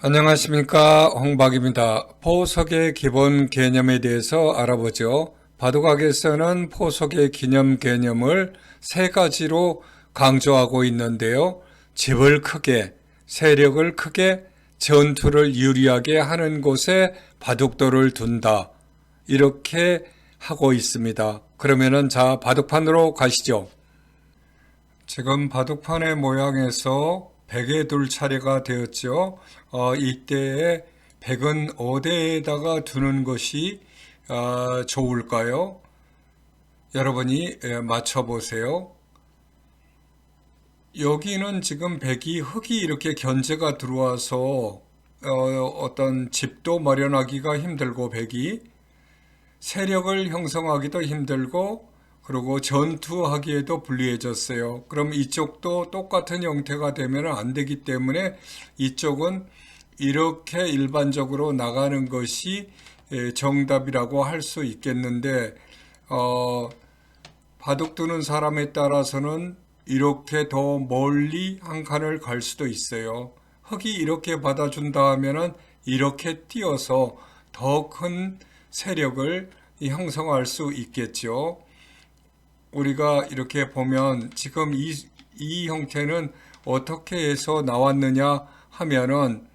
안녕하십니까, 홍박입니다. 포석의 기본 개념에 대해서 알아보죠. 바둑학에서는 포석의 기념 개념을 세 가지로 강조하고 있는데요. 집을 크게, 세력을 크게, 전투를 유리하게 하는 곳에 바둑돌을 둔다. 이렇게 하고 있습니다. 그러면은 자, 바둑판으로 가시죠. 지금 바둑판의 모양에서 백에 둘 차례가 되었죠. 이때에 백은 어디에다가 두는 것이 좋을까요? 여러분이 맞춰보세요. 여기는 지금 백이 흙이 이렇게 견제가 들어와서 어떤 집도 마련하기가 힘들고 백이 세력을 형성하기도 힘들고 그리고 전투하기에도 불리해졌어요. 그럼 이쪽도 똑같은 형태가 되면 안 되기 때문에 이쪽은 이렇게 일반적으로 나가는 것이 정답이라고 할 수 있겠는데 바둑 두는 사람에 따라서는 이렇게 더 멀리 한 칸을 갈 수도 있어요. 흙이 이렇게 받아준다 하면은 이렇게 띄어서 더 큰 세력을 형성할 수 있겠죠. 우리가 이렇게 보면 지금 이 형태는 어떻게 해서 나왔느냐 하면은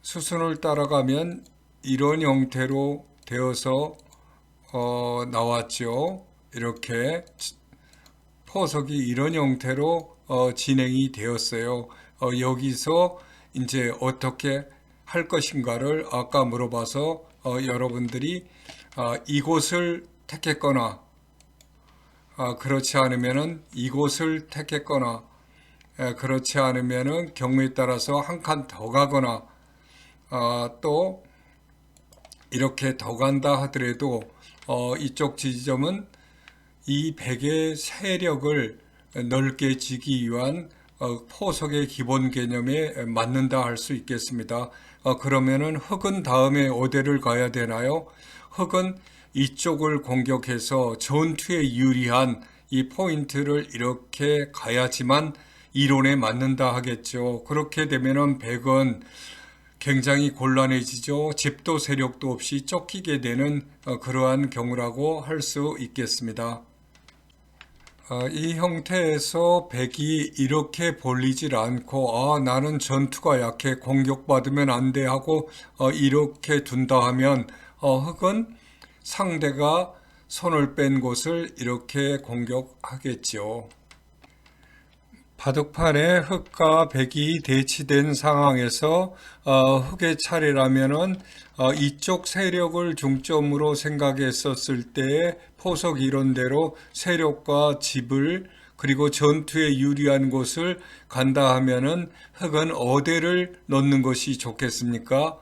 수순을 따라가면 이런 형태로 되어서 나왔죠. 이렇게 포석이 이런 형태로 진행이 되었어요. 여기서 이제 어떻게 할 것인가를 아까 물어봐서 여러분들이 이곳을 택했거나 그렇지 않으면은 이곳을 택했거나 그렇지 않으면은 경우에 따라서 한 칸 더 가거나 또 이렇게 더 간다 하더라도 이쪽 지점은 이 백의 세력을 넓게 지기 위한 포석의 기본 개념에 맞는다 할 수 있겠습니다. 그러면은 흙은 다음에 어디를 가야 되나요? 흙은 이쪽을 공격해서 전투에 유리한 이 포인트를 이렇게 가야지만 이론에 맞는다 하겠죠. 그렇게 되면은 백은 굉장히 곤란해지죠. 집도 세력도 없이 쫓기게 되는 그러한 경우라고 할 수 있겠습니다. 이 형태에서 백이 이렇게 벌리질 않고 나는 전투가 약해 공격받으면 안 돼 하고 이렇게 둔다 하면 흙은 상대가 손을 뺀 곳을 이렇게 공격하겠죠. 바둑판에 흙과 백이 대치된 상황에서 흙의 차례라면은 이쪽 세력을 중점으로 생각했었을 때 포석 이론대로 세력과 집을 그리고 전투에 유리한 곳을 간다 하면은 흙은 어디를 넣는 것이 좋겠습니까?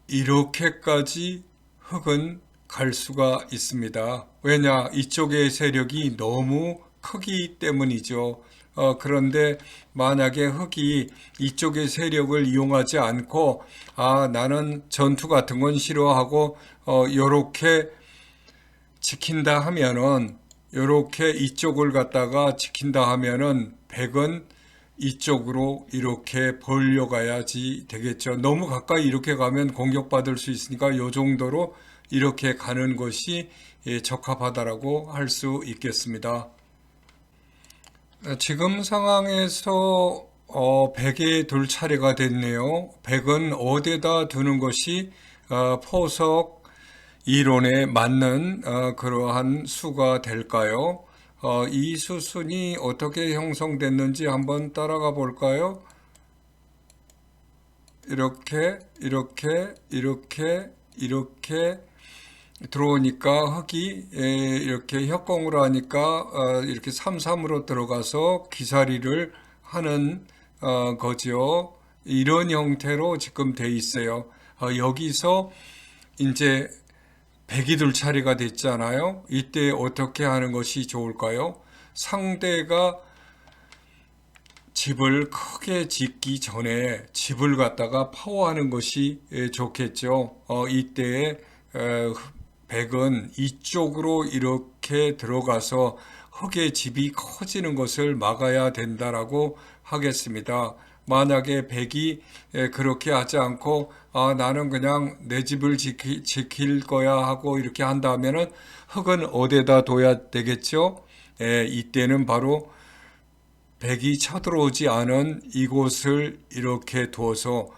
이렇게까지 흙은 갈 수가 있습니다. 왜냐? 이쪽의 세력이 너무 크기 때문이죠. 그런데 만약에 흙이 이쪽의 세력을 이용하지 않고 나는 전투 같은 건 싫어하고 요렇게 지킨다 하면은 요렇게 이쪽을 갖다가 지킨다 하면은 백은 이쪽으로 이렇게 벌려가야지 되겠죠. 너무 가까이 이렇게 가면 공격받을 수 있으니까 요 정도로 이렇게 가는 것이 적합하다라고 할 수 있겠습니다. 지금 상황에서 백에 둘 차례가 됐네요. 백은 어디에다 두는 것이 포석 이론에 맞는 그러한 수가 될까요? 이 수순이 어떻게 형성됐는지 한번 따라가 볼까요? 이렇게 이렇게 들어오니까 흙이 이렇게 협공으로 하니까 이렇게 삼삼으로 들어가서 기사리를 하는 거죠. 이런 형태로 지금 돼 있어요. 여기서 이제 백이 둘 차례가 됐잖아요. 이때 어떻게 하는 것이 좋을까요? 상대가 집을 크게 짓기 전에 집을 갖다가 파워하는 것이 좋겠죠. 이때에 백은 이쪽으로 이렇게 들어가서 흙의 집이 커지는 것을 막아야 된다라고 하겠습니다. 만약에 백이 그렇게 하지 않고 나는 그냥 내 집을 지킬 거야 하고 이렇게 한다면은 흙은 어디에다 둬야 되겠죠? 이때는 바로 백이 쳐들어오지 않은 이곳을 이렇게 두어서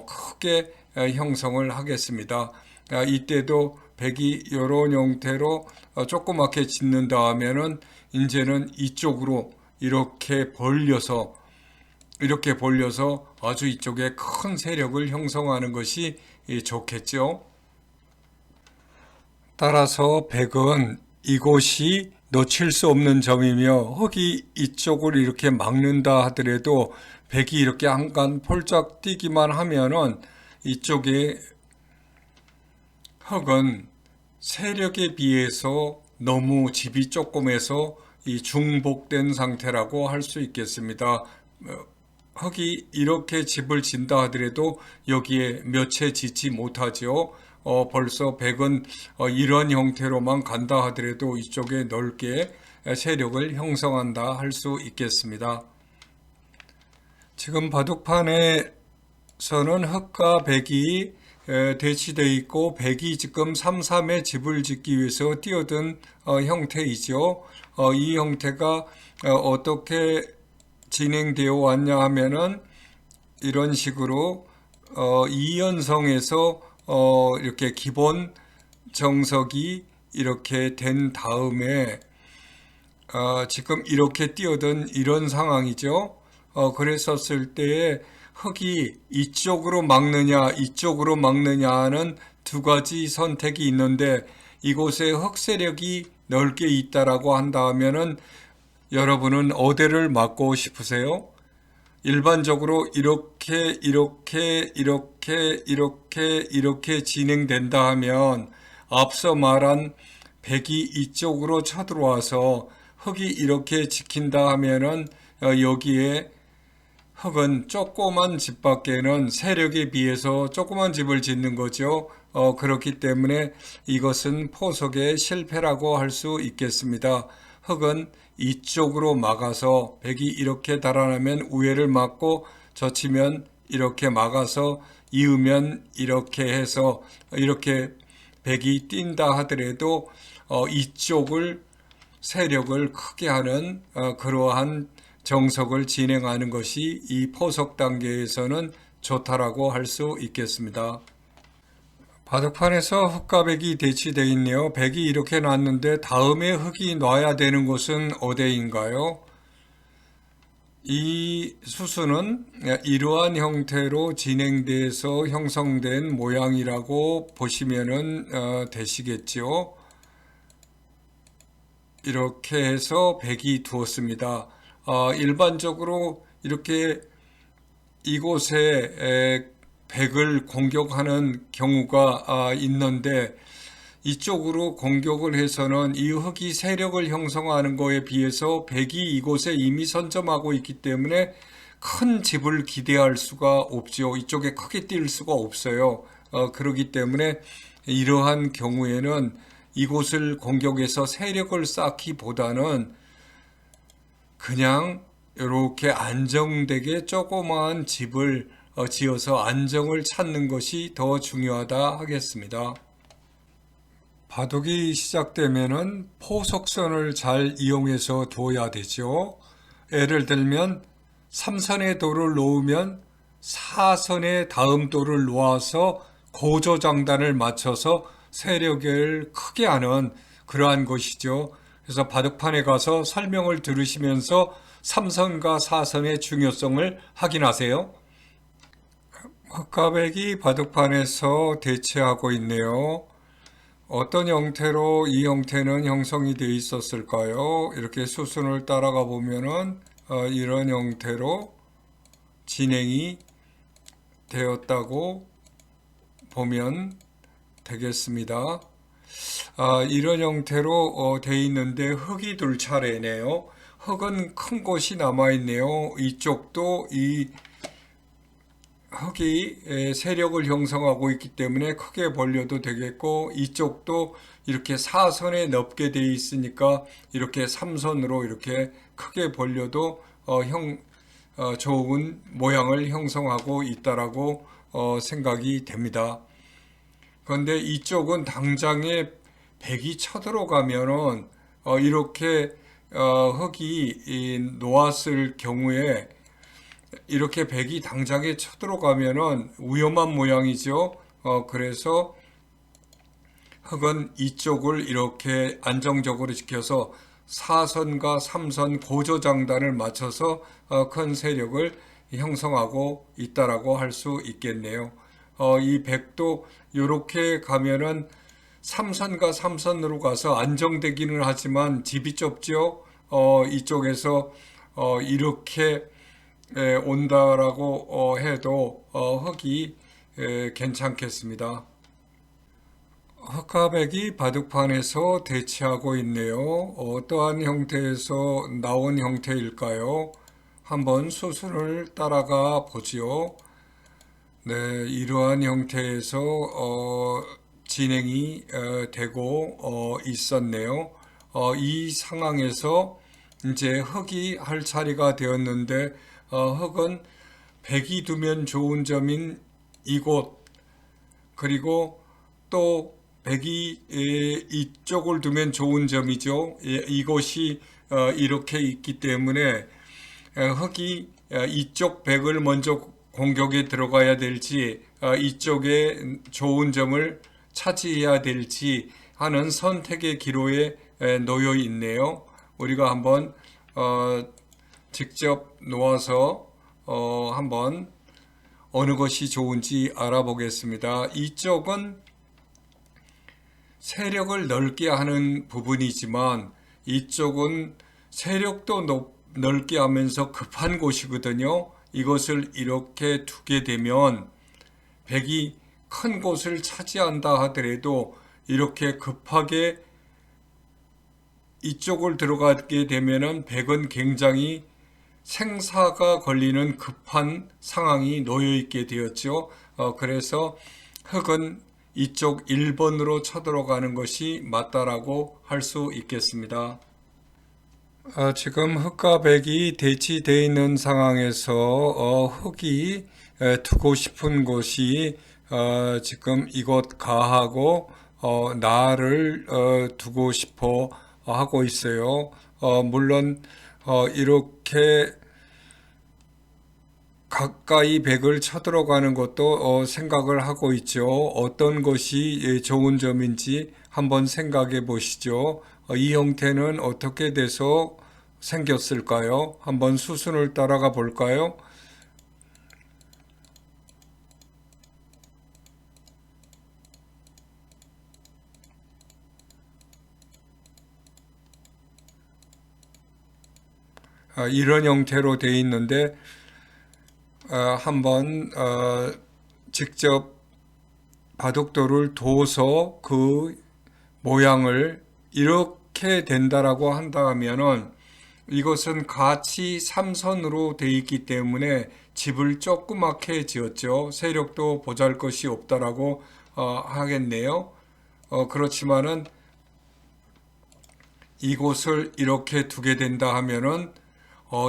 크게 형성을 하겠습니다. 이때도 백이 이런 형태로 조그맣게 짓는다 하면은 이제는 이쪽으로 이렇게 벌려서 아주 이쪽에 큰 세력을 형성하는 것이 좋겠죠. 따라서 백은 이곳이 놓칠 수 없는 점이며 흙이 이쪽을 이렇게 막는다 하더라도 백이 이렇게 한간 폴짝 뛰기만 하면은 이쪽에 흙은 세력에 비해서 너무 집이 조금해서 이 중복된 상태라고 할 수 있겠습니다. 흙이 이렇게 집을 진다 하더라도 여기에 몇 채 짓지 못하죠. 벌써 백은 이런 형태로만 간다 하더라도 이쪽에 넓게 세력을 형성한다 할 수 있겠습니다. 지금 바둑판에서는 흙과 백이 대치되어 있고 백이 지금 3-3의 집을 짓기 위해서 뛰어든 형태이죠. 이 형태가 어떻게 진행되어 왔냐 하면은 이런 식으로 2연성에서 이렇게 기본 정석이 이렇게 된 다음에 지금 이렇게 뛰어든 이런 상황이죠. 그랬었을 때에 흙이 이쪽으로 막느냐는 두 가지 선택이 있는데 이곳에 흙 세력이 넓게 있다라고 한다면은 여러분은 어디를 막고 싶으세요? 일반적으로 이렇게 진행된다 하면 앞서 말한 백이 이쪽으로 쳐들어와서 흙이 이렇게 지킨다 하면은 여기에 흙은 조그만 집밖에는 세력에 비해서 조그만 집을 짓는 거죠. 그렇기 때문에 이것은 포석의 실패라고 할 수 있겠습니다. 흙은 이쪽으로 막아서 백이 이렇게 달아나면 우회를 막고 젖히면 이렇게 막아서 이으면 이렇게 해서 이렇게 백이 뛴다 하더라도 이쪽을 세력을 크게 하는 그러한 정석을 진행하는 것이 이 포석 단계에서는 좋다라고 할 수 있겠습니다. 바둑판에서 흙과 백이 대치되어 있네요. 백이 이렇게 놨는데 다음에 흙이 놔야 되는 곳은 어디인가요? 이 수순은 이러한 형태로 진행돼서 형성된 모양이라고 보시면 되시겠죠. 이렇게 해서 백이 두었습니다. 일반적으로 이렇게 이곳에 백을 공격하는 경우가 있는데 이쪽으로 공격을 해서는 이 흙이 세력을 형성하는 것에 비해서 백이 이곳에 이미 선점하고 있기 때문에 큰 집을 기대할 수가 없죠. 이쪽에 크게 뛸 수가 없어요. 그렇기 때문에 이러한 경우에는 이곳을 공격해서 세력을 쌓기보다는 그냥 이렇게 안정되게 조그마한 집을 지어서 안정을 찾는 것이 더 중요하다 하겠습니다. 바둑이 시작되면은 포석선을 잘 이용해서 둬야 되죠. 예를 들면 3선의 도를 놓으면 4선의 다음 도를 놓아서 고조장단을 맞춰서 세력을 크게 하는 그러한 것이죠. 그래서 바둑판에 가서 설명을 들으시면서 3선과 4선의 중요성을 확인하세요. 흙과 백이 바둑판에서 대치하고 있네요. 어떤 형태로 이 형태는 형성이 되어 있었을까요? 이렇게 수순을 따라가 보면은 이런 형태로 진행이 되었다고 보면 되겠습니다. 이런 형태로 되어 있는데 흙이 둘 차례네요. 흙은 큰 곳이 남아있네요. 이쪽도 이 흙이 세력을 형성하고 있기 때문에 크게 벌려도 되겠고 이쪽도 이렇게 4선에 넓게 되어 있으니까 이렇게 3선으로 이렇게 크게 벌려도 좋은 모양을 형성하고 있다라고 생각이 됩니다. 그런데 이쪽은 당장에 백이 쳐들어가면은 이렇게 흙이 놓았을 경우에 이렇게 백이 당장에 쳐들어가면은 위험한 모양이죠. 그래서 흙은 이쪽을 이렇게 안정적으로 지켜서 4선과 3선 고조장단을 맞춰서 큰 세력을 형성하고 있다라고 할 수 있겠네요. 이 백도 이렇게 가면은 3선과 3선으로 가서 안정되기는 하지만 집이 좁죠. 이쪽에서 이렇게 온다라고 해도 흙이 괜찮겠습니다. 흑화백이 바둑판에서 대치하고 있네요. 어떠한 형태에서 나온 형태일까요? 한번 수순을 따라가 보지요. 네, 이러한 형태에서 진행이 되고 있었네요. 이 상황에서 이제 흑이 할 차례가 되었는데 흑은 백이 두면 좋은 점인 이곳, 그리고 또 백이 이쪽을 두면 좋은 점이죠. 이곳이 이렇게 있기 때문에 흑이 이쪽 백을 먼저 공격에 들어가야 될지 이쪽에 좋은 점을 차지해야 될지 하는 선택의 기로에 놓여 있네요. 우리가 한번 직접 놓아서 한번 어느 것이 좋은지 알아보겠습니다. 이쪽은 세력을 넓게 하는 부분이지만 이쪽은 세력도 넓게 하면서 급한 곳이거든요. 이것을 이렇게 두게 되면 백이 큰 곳을 차지한다 하더라도 이렇게 급하게 이쪽을 들어가게 되면은 백은 굉장히 생사가 걸리는 급한 상황이 놓여 있게 되었죠. 그래서 흑은 이쪽 1번으로 쳐들어가는 것이 맞다라고 할 수 있겠습니다. 지금 흑과 백이 대치되어 있는 상황에서 흑이 두고 싶은 곳이 지금 이곳 가하고 나를 두고 싶어 하고 있어요. 물론 이렇게 가까이 백을 쳐들어가는 것도 생각을 하고 있죠. 어떤 것이 좋은 점인지 한번 생각해 보시죠. 이 형태는 어떻게 돼서 생겼을까요? 한번 수순을 따라가 볼까요? 이런 형태로 되어 있는데 한번 직접 바둑돌을 둬서 그 모양을 이렇게 된다라고 한다면은 이것은 같이 3선으로 되어 있기 때문에 집을 조그맣게 지었죠. 세력도 보잘것이 없다라고 하겠네요. 그렇지만은 이곳을 이렇게 두게 된다 하면은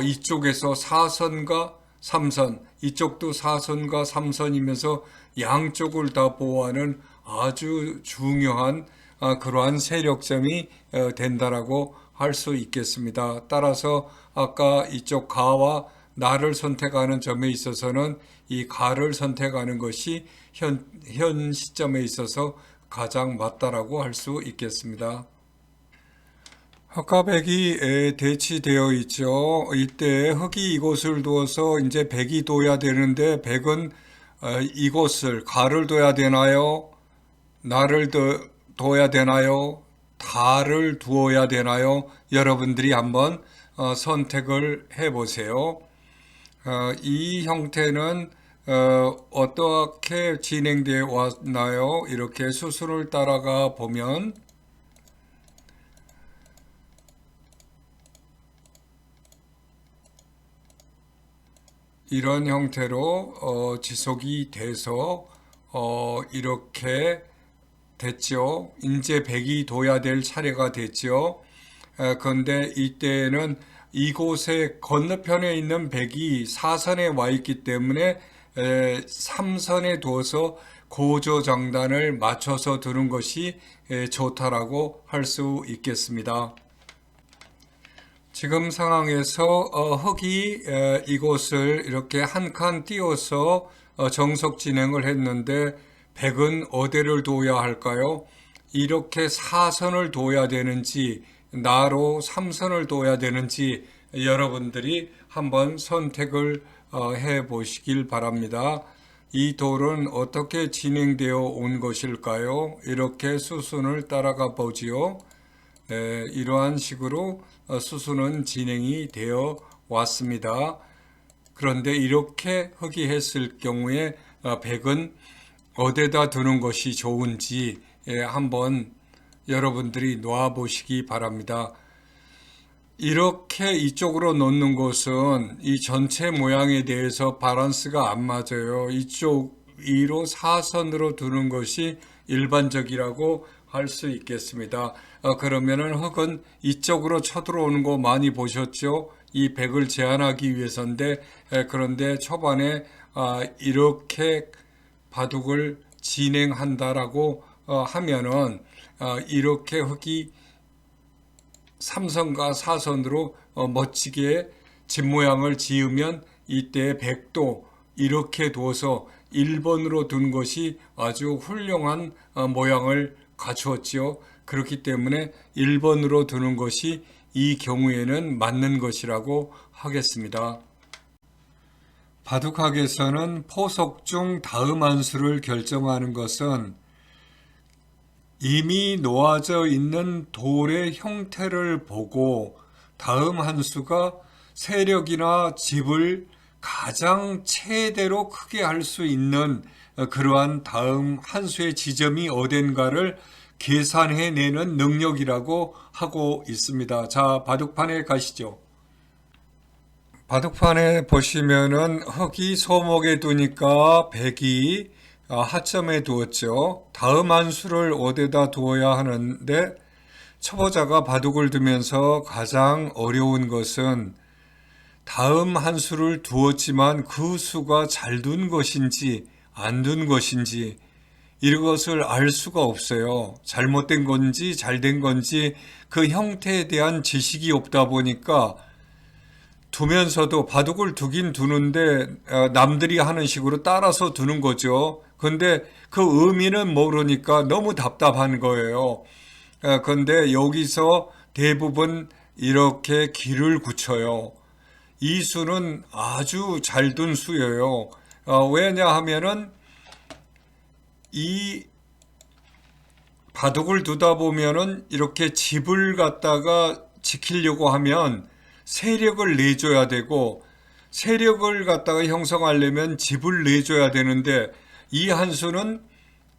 이쪽에서 4선과 3선, 이쪽도 4선과 3선이면서 양쪽을 다 보호하는 아주 중요한 그러한 세력점이 된다라고 할 수 있겠습니다. 따라서 아까 이쪽 가와 나를 선택하는 점에 있어서는 이 가를 선택하는 것이 현 시점에 있어서 가장 맞다라고 할 수 있겠습니다. 흑과백이 대치되어 있죠. 이때 흑이 이곳을 두어서 이제 백이 둬야 되는데 백은 이곳을 가를 둬야 되나요? 나를 둬야 되나요? 다를 두어야 되나요? 여러분들이 한번 선택을 해보세요. 이 형태는 어떻게 진행되어 왔나요? 이렇게 수순을 따라가 보면 이런 형태로 지속이 돼서 이렇게 됐죠. 이제 백이 둬야 될 차례가 됐죠. 그런데 이때는 이곳에 건너편에 있는 백이 사선에 와 있기 때문에 3선에 두어서 고조장단을 맞춰서 두는 것이 좋다라고 할 수 있겠습니다. 지금 상황에서 흙이 이곳을 이렇게 한 칸 띄워서 정석 진행을 했는데 백은 어디를 둬야 할까요? 이렇게 4선을 둬야 되는지 나로 3선을 둬야 되는지 여러분들이 한번 선택을 해 보시길 바랍니다. 이 돌은 어떻게 진행되어 온 것일까요? 이렇게 수순을 따라가 보지요. 이러한 식으로 수순은 진행이 되어 왔습니다. 그런데 이렇게 흙이 했을 경우에 백은 어디다 두는 것이 좋은지 한번 여러분들이 놓아 보시기 바랍니다. 이렇게 이쪽으로 놓는 것은 이 전체 모양에 대해서 밸런스가 안 맞아요. 이쪽 위로 사선으로 두는 것이 일반적이라고 할 수 있겠습니다. 그러면은 흙은 이쪽으로 쳐들어오는 거 많이 보셨죠? 이 백을 제한하기 위해서인데 그런데 초반에 이렇게 바둑을 진행한다라고 하면은 이렇게 흙이 3선과 4선으로 멋지게 집 모양을 지으면 이때 백도 이렇게 두어서 1번으로 둔 것이 아주 훌륭한 모양을 갖추었지요. 그렇기 때문에 1번으로 두는 것이 이 경우에는 맞는 것이라고 하겠습니다. 바둑학에서는 포석 중 다음 한 수를 결정하는 것은 이미 놓아져 있는 돌의 형태를 보고 다음 한 수가 세력이나 집을 가장 최대로 크게 할 수 있는 그러한 다음 한 수의 지점이 어딘가를 계산해내는 능력이라고 하고 있습니다. 자, 바둑판에 가시죠. 바둑판에 보시면은 흙이 소목에 두니까 백이 하점에 두었죠. 다음 한 수를 어디다 두어야 하는데 초보자가 바둑을 두면서 가장 어려운 것은 다음 한 수를 두었지만 그 수가 잘 둔 것인지 안 둔 것인지 이것을 알 수가 없어요. 잘못된 건지 잘 된 건지 그 형태에 대한 지식이 없다 보니까 두면서도 바둑을 두긴 두는데 남들이 하는 식으로 따라서 두는 거죠. 근데 그 의미는 모르니까 너무 답답한 거예요. 그런데 여기서 대부분 이렇게 기를 굳혀요. 이 수는 아주 잘 둔 수예요. 왜냐하면은 이 바둑을 두다 보면은 이렇게 집을 갖다가 지키려고 하면 세력을 내줘야 되고 세력을 갖다가 형성하려면 집을 내줘야 되는데 이 한 수는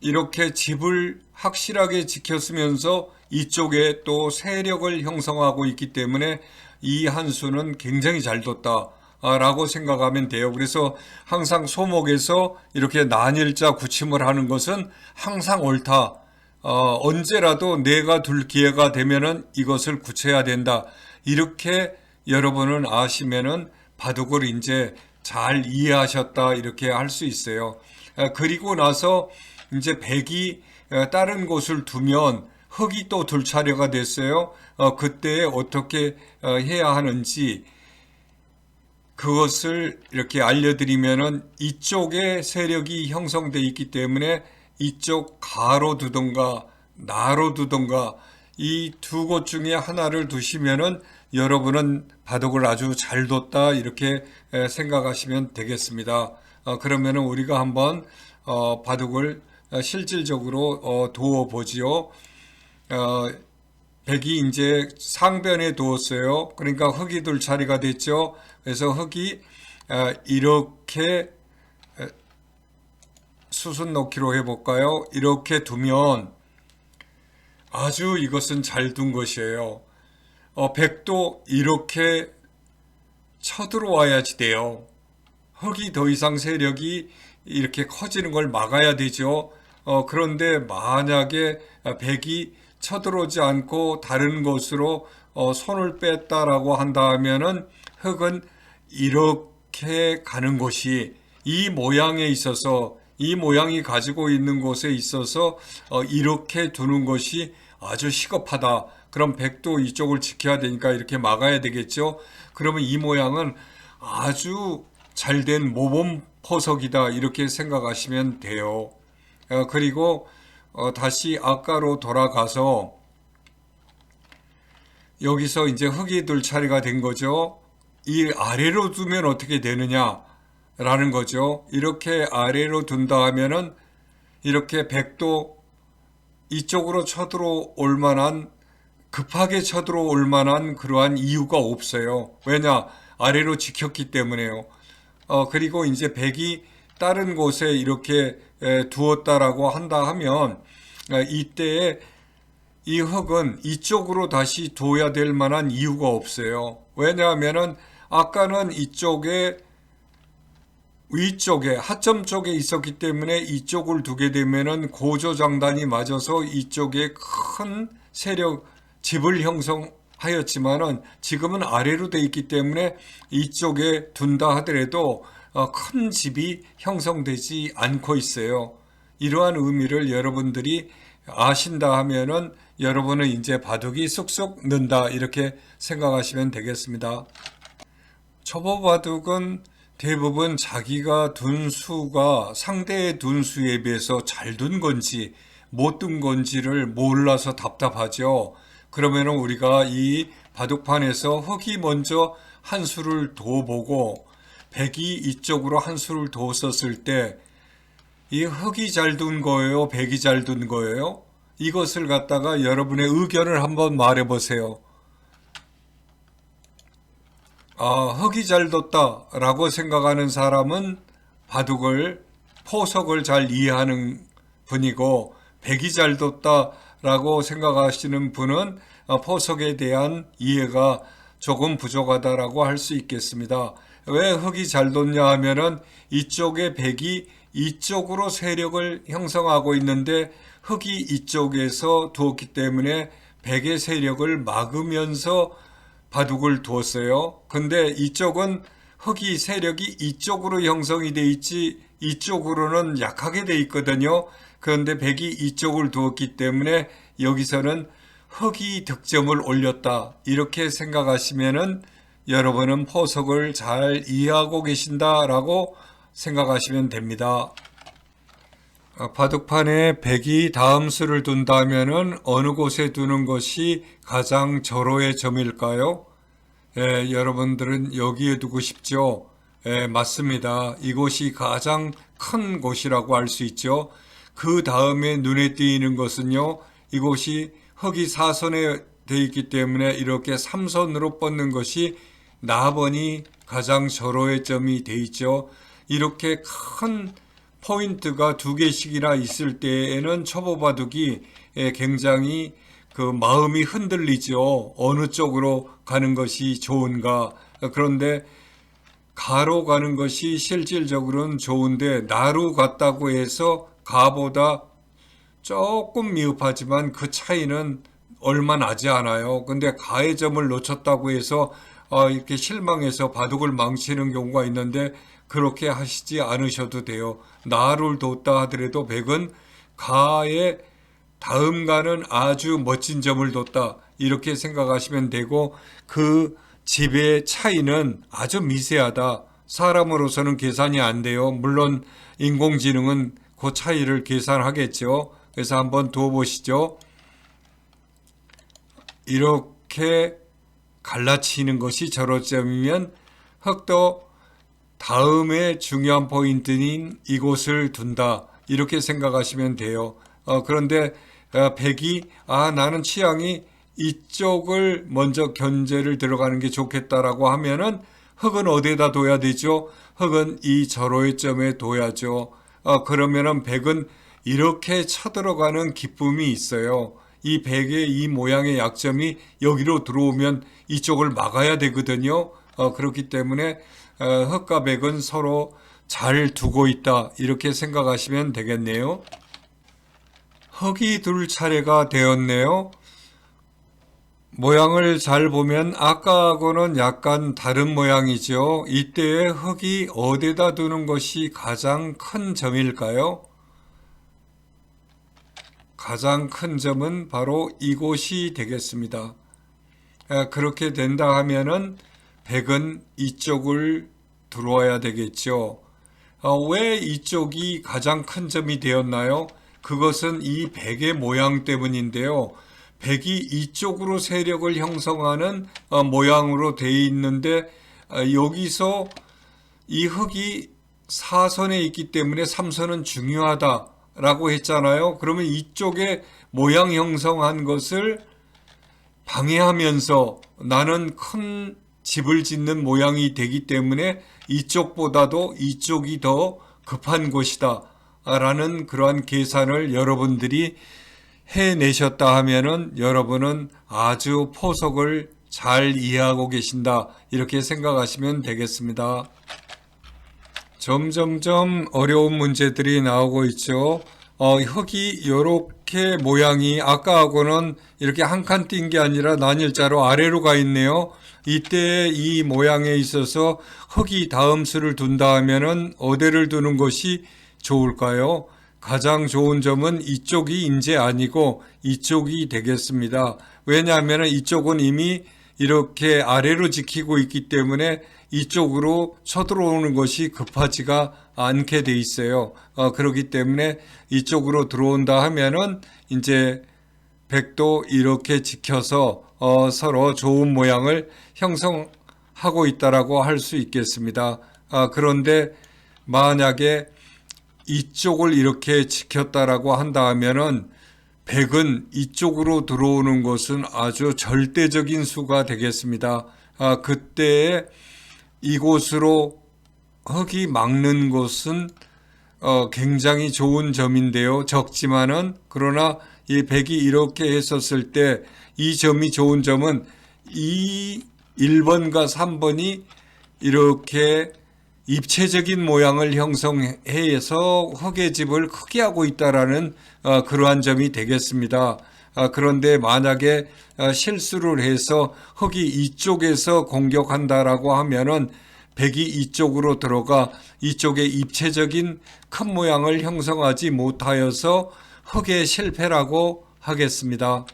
이렇게 집을 확실하게 지켰으면서 이쪽에 또 세력을 형성하고 있기 때문에 이 한 수는 굉장히 잘 뒀다 라고 생각하면 돼요. 그래서 항상 소목에서 이렇게 난일자 굳힘을 하는 것은 항상 옳다. 언제라도 내가 둘 기회가 되면은 이것을 굳혀야 된다. 이렇게 여러분은 아시면은 바둑을 이제 잘 이해하셨다 이렇게 할 수 있어요. 그리고 나서 이제 백이 다른 곳을 두면 흙이 또 둘 차례가 됐어요. 그때 어떻게 해야 하는지 그것을 이렇게 알려드리면은 이쪽에 세력이 형성되어 있기 때문에 이쪽 가로 두던가 나로 두던가 이 두 곳 중에 하나를 두시면은 여러분은 바둑을 아주 잘 뒀다 이렇게 생각하시면 되겠습니다. 그러면은 우리가 한번 바둑을 실질적으로 두어 보지요. 백이 이제 상변에 두었어요. 그러니까 흙이 둘 자리가 됐죠. 그래서 흙이 이렇게 수순 놓기로 해볼까요? 이렇게 두면 아주 이것은 잘 둔 것이에요. 백도 이렇게 쳐들어와야지 돼요. 흙이 더 이상 세력이 이렇게 커지는 걸 막아야 되죠. 그런데 만약에 백이 쳐들어오지 않고 다른 곳으로 손을 뺐다라고 한다 하면은 흙은 이렇게 가는 것이 이 모양에 있어서 이 모양이 가지고 있는 곳에 있어서 이렇게 두는 것이 아주 시급하다. 그럼 백도 이쪽을 지켜야 되니까 이렇게 막아야 되겠죠. 그러면 이 모양은 아주 잘된 모범 포석이다. 이렇게 생각하시면 돼요. 그리고 다시 아까로 돌아가서 여기서 이제 흙이 둘 차례가 된 거죠. 이 아래로 두면 어떻게 되느냐라는 거죠. 이렇게 아래로 둔다 하면은 이렇게 백도 이쪽으로 쳐들어올 만한 급하게 쳐들어올 만한 그러한 이유가 없어요. 왜냐? 아래로 지켰기 때문에요. 그리고 이제 백이 다른 곳에 이렇게 두었다라고 한다 하면 이때에 이 흙은 이쪽으로 다시 둬야 될 만한 이유가 없어요. 왜냐하면은 아까는 이쪽에 위쪽에 하점 쪽에 있었기 때문에 이쪽을 두게 되면은 고조장단이 맞아서 이쪽에 큰 세력 집을 형성하였지만은 지금은 아래로 돼 있기 때문에 이쪽에 둔다 하더라도 큰 집이 형성되지 않고 있어요. 이러한 의미를 여러분들이 아신다 하면은 여러분은 이제 바둑이 쑥쑥 는다 이렇게 생각하시면 되겠습니다. 초보 바둑은 대부분 자기가 둔 수가 상대의 둔 수에 비해서 잘 둔 건지 못 둔 건지를 몰라서 답답하죠. 그러면 우리가 이 바둑판에서 흙이 먼저 한 수를 둬보고 백이 이쪽으로 한 수를 뒀었을 때 이 흙이 잘 둔 거예요? 백이 잘 둔 거예요? 이것을 갖다가 여러분의 의견을 한번 말해보세요. 흙이 잘 뒀다 라고 생각하는 사람은 바둑을 포석을 잘 이해하는 분이고 백이 잘 뒀다 라고 생각하시는 분은 포석에 대한 이해가 조금 부족하다라고 할 수 있겠습니다. 왜 흙이 잘 뒀냐 하면은 이쪽에 백이 이쪽으로 세력을 형성하고 있는데 흙이 이쪽에서 두었기 때문에 백의 세력을 막으면서 바둑을 두었어요. 근데 이쪽은 흙이 세력이 이쪽으로 형성이 돼 있지 이쪽으로는 약하게 돼 있거든요. 그런데 백이 이쪽을 두었기 때문에 여기서는 흙이 득점을 올렸다. 이렇게 생각하시면은 여러분은 포석을 잘 이해하고 계신다라고 생각하시면 됩니다. 바둑판에 백이 다음 수를 둔다면은 어느 곳에 두는 것이 가장 절호의 점일까요? 여러분들은 여기에 두고 싶죠? 맞습니다. 이곳이 가장 큰 곳이라고 할 수 있죠. 그 다음에 눈에 띄는 것은요, 이곳이 흙이 4선에 되어 있기 때문에 이렇게 3선으로 뻗는 것이 나번이 가장 절호의 점이 되어 있죠. 이렇게 큰 포인트가 두 개씩이나 있을 때에는 초보 바둑이 굉장히 그 마음이 흔들리죠. 어느 쪽으로 가는 것이 좋은가. 그런데 가로 가는 것이 실질적으로는 좋은데 나로 갔다고 해서 가보다 조금 미흡하지만 그 차이는 얼마 나지 않아요. 근데 가의 점을 놓쳤다고 해서 이렇게 실망해서 바둑을 망치는 경우가 있는데 그렇게 하시지 않으셔도 돼요. 나를 뒀다 하더라도 백은 가의 다음 가는 아주 멋진 점을 뒀다. 이렇게 생각하시면 되고 그 집의 차이는 아주 미세하다. 사람으로서는 계산이 안 돼요. 물론 인공지능은 그 차이를 계산하겠죠. 그래서 한번 두어보시죠. 이렇게 갈라치는 것이 절호점이면 흙도 다음에 중요한 포인트인 이곳을 둔다. 이렇게 생각하시면 돼요. 그런데 백이 나는 취향이 이쪽을 먼저 견제를 들어가는 게 좋겠다라고 하면은 흙은 어디에다 둬야 되죠? 흙은 이 절호의 점에 둬야죠. 그러면은 백은 이렇게 쳐들어가는 기쁨이 있어요. 이 백의 이 모양의 약점이 여기로 들어오면 이쪽을 막아야 되거든요. 그렇기 때문에 흙과 백은 서로 잘 두고 있다. 이렇게 생각하시면 되겠네요. 흙이 둘 차례가 되었네요. 모양을 잘 보면 아까하고는 약간 다른 모양이죠. 이때의 흙이 어디다 두는 것이 가장 큰 점일까요? 가장 큰 점은 바로 이곳이 되겠습니다. 그렇게 된다 하면은 백은 이쪽을 들어와야 되겠죠. 왜 이쪽이 가장 큰 점이 되었나요? 그것은 이 백의 모양 때문인데요. 백이 이쪽으로 세력을 형성하는 모양으로 되어 있는데 여기서 이 흙이 사선에 있기 때문에 삼선은 중요하다라고 했잖아요. 그러면 이쪽에 모양 형성한 것을 방해하면서 나는 큰 집을 짓는 모양이 되기 때문에 이쪽보다도 이쪽이 더 급한 곳이다 라는 그러한 계산을 여러분들이 해내셨다 하면은 여러분은 아주 포석을 잘 이해하고 계신다 이렇게 생각하시면 되겠습니다. 점점점 어려운 문제들이 나오고 있죠. 흙이 이렇게 모양이 아까하고는 이렇게 한 칸 띈 게 아니라 난일자로 아래로 가 있네요. 이때 이 모양에 있어서 흙이 다음 수를 둔다 하면은 어디를 두는 것이 좋을까요? 가장 좋은 점은 이쪽이 이제 아니고 이쪽이 되겠습니다. 왜냐하면 이쪽은 이미 이렇게 아래로 지키고 있기 때문에 이쪽으로 쳐들어오는 것이 급하지가 않게 돼 있어요. 그렇기 때문에 이쪽으로 들어온다 하면은 이제 백도 이렇게 지켜서 서로 좋은 모양을 형성하고 있다라고 할 수 있겠습니다. 그런데 만약에 이쪽을 이렇게 지켰다라고 한다 하면은 백은 이쪽으로 들어오는 것은 아주 절대적인 수가 되겠습니다. 그때 이곳으로 흙이 막는 것은 굉장히 좋은 점인데요. 적지만은 그러나 이 백이 이렇게 했었을 때 이 점이 좋은 점은 이 1번과 3번이 이렇게 입체적인 모양을 형성해서 흙의 집을 크게 하고 있다라는 그러한 점이 되겠습니다. 그런데 만약에 실수를 해서 흙이 이쪽에서 공격한다라고 하면은 백이 이쪽으로 들어가 이쪽에 입체적인 큰 모양을 형성하지 못하여서 흙의 실패라고 하겠습니다.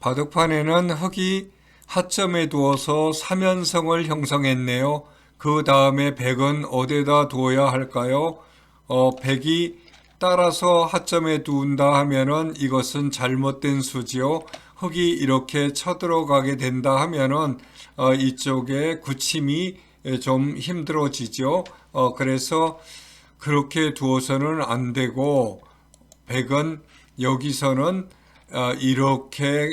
바둑판에는 흙이 하점에 두어서 3연성을 형성했네요. 그 다음에 백은 어디다 두어야 할까요? 백이 따라서 하점에 두은다 하면은 이것은 잘못된 수지요. 흙이 이렇게 쳐들어가게 된다 하면은 이쪽에 굳힘이 좀 힘들어지죠. 그래서 그렇게 두어서는 안 되고 백은 여기서는 이렇게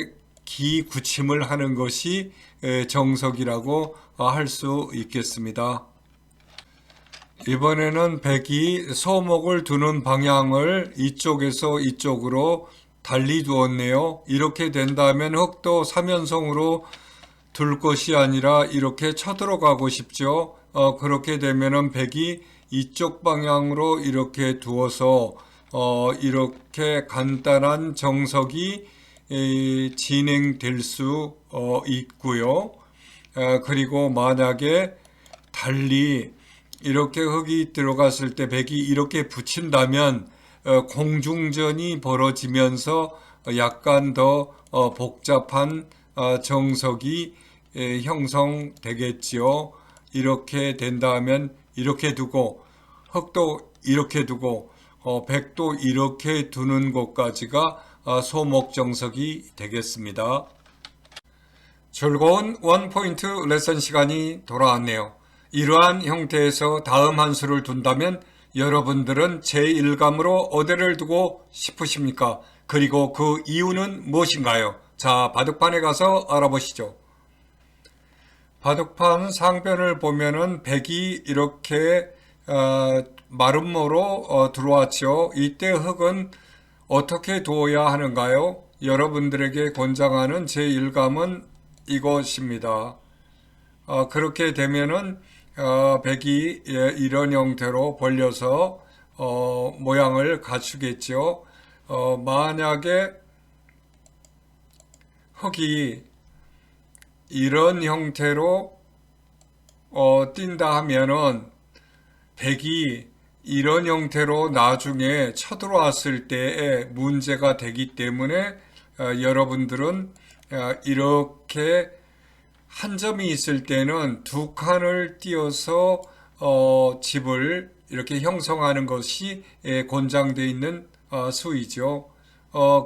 굳힘을 하는 것이 정석이라고 할 수 있겠습니다. 이번에는 백이 소목을 두는 방향을 이쪽에서 이쪽으로 달리 두었네요. 이렇게 된다면 흙도 3연성으로 둘 것이 아니라 이렇게 쳐들어가고 싶죠. 그렇게 되면은 백이 이쪽 방향으로 이렇게 두어서 이렇게 간단한 정석이 진행될 수 있고요. 그리고 만약에 달리 이렇게 흙이 들어갔을 때 백이 이렇게 붙인다면 공중전이 벌어지면서 약간 더 복잡한 정석이 형성되겠지요. 이렇게 된다면 이렇게 두고 흙도 이렇게 두고 백도 이렇게 두는 것까지가 소목정석이 되겠습니다. 즐거운 원포인트 레슨 시간이 돌아왔네요. 이러한 형태에서 다음 한 수를 둔다면 여러분들은 제1감으로 어디를 두고 싶으십니까? 그리고 그 이유는 무엇인가요? 자, 바둑판에 가서 알아보시죠. 바둑판 상변을 보면은 백이 이렇게 마름모로 들어왔죠. 이때 흙은 어떻게 두어야 하는가요? 여러분들에게 권장하는 제1감은 이것입니다. 그렇게 되면은 백이 이런 형태로 벌려서 모양을 갖추겠죠. 만약에 흙이 이런 형태로 뛴다 하면은 백이 이런 형태로 나중에 쳐들어왔을 때에 문제가 되기 때문에 여러분들은 이렇게 한 점이 있을 때는 두 칸을 띄어서 집을 이렇게 형성하는 것이 권장되어 있는 수이죠.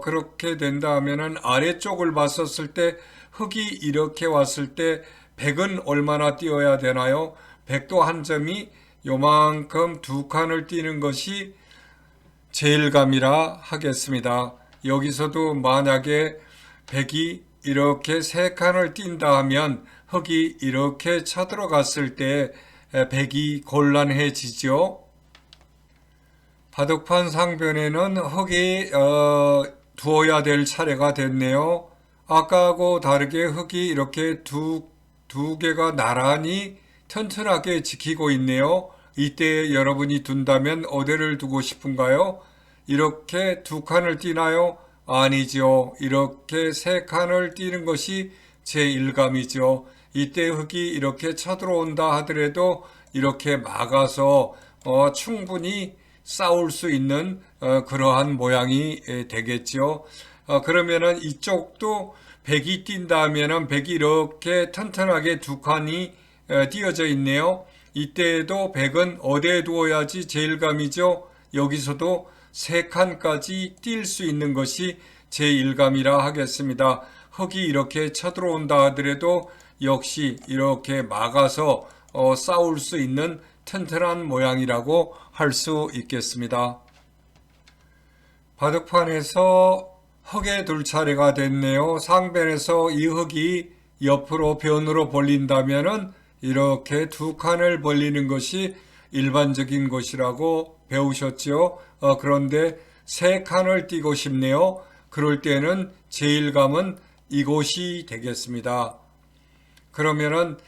그렇게 된다 하면은 아래쪽을 봤었을 때 흙이 이렇게 왔을 때 백은 얼마나 띄어야 되나요? 백도 한 점이 요만큼 두 칸을 띄는 것이 제일감이라 하겠습니다. 여기서도 만약에 백이 이렇게 세 칸을 띈다 하면 흙이 이렇게 쳐들어갔을 때 백이 곤란해지죠. 바둑판 상변에는 흙이 두어야 될 차례가 됐네요. 아까하고 다르게 흙이 이렇게 두 개가 나란히 튼튼하게 지키고 있네요. 이때 여러분이 둔다면 어디를 두고 싶은가요? 이렇게 두 칸을 띄나요? 아니죠. 이렇게 세 칸을 띄는 것이 제1감이죠. 이때 흙이 이렇게 쳐들어온다 하더라도 이렇게 막아서 충분히 싸울 수 있는 그러한 모양이 되겠죠. 그러면은 이쪽도 백이 뛴다 하면은 백이 이렇게 튼튼하게 두 칸이 띄어져 있네요. 이때에도 백은 어디에 두어야지 제1감이죠. 여기서도 세 칸까지 뛸 수 있는 것이 제1감이라 하겠습니다. 흙이 이렇게 쳐들어온다 하더라도 역시 이렇게 막아서 싸울 수 있는 튼튼한 모양이라고 할 수 있겠습니다. 바둑판에서 흙에 둘 차례가 됐네요. 상변에서 이 흙이 옆으로 변으로 벌린다면은 이렇게 두 칸을 벌리는 것이 일반적인 것이라고 배우셨죠. 그런데 세 칸을 띄고 싶네요. 그럴 때는 제1감은 이곳이 되겠습니다. 그러면은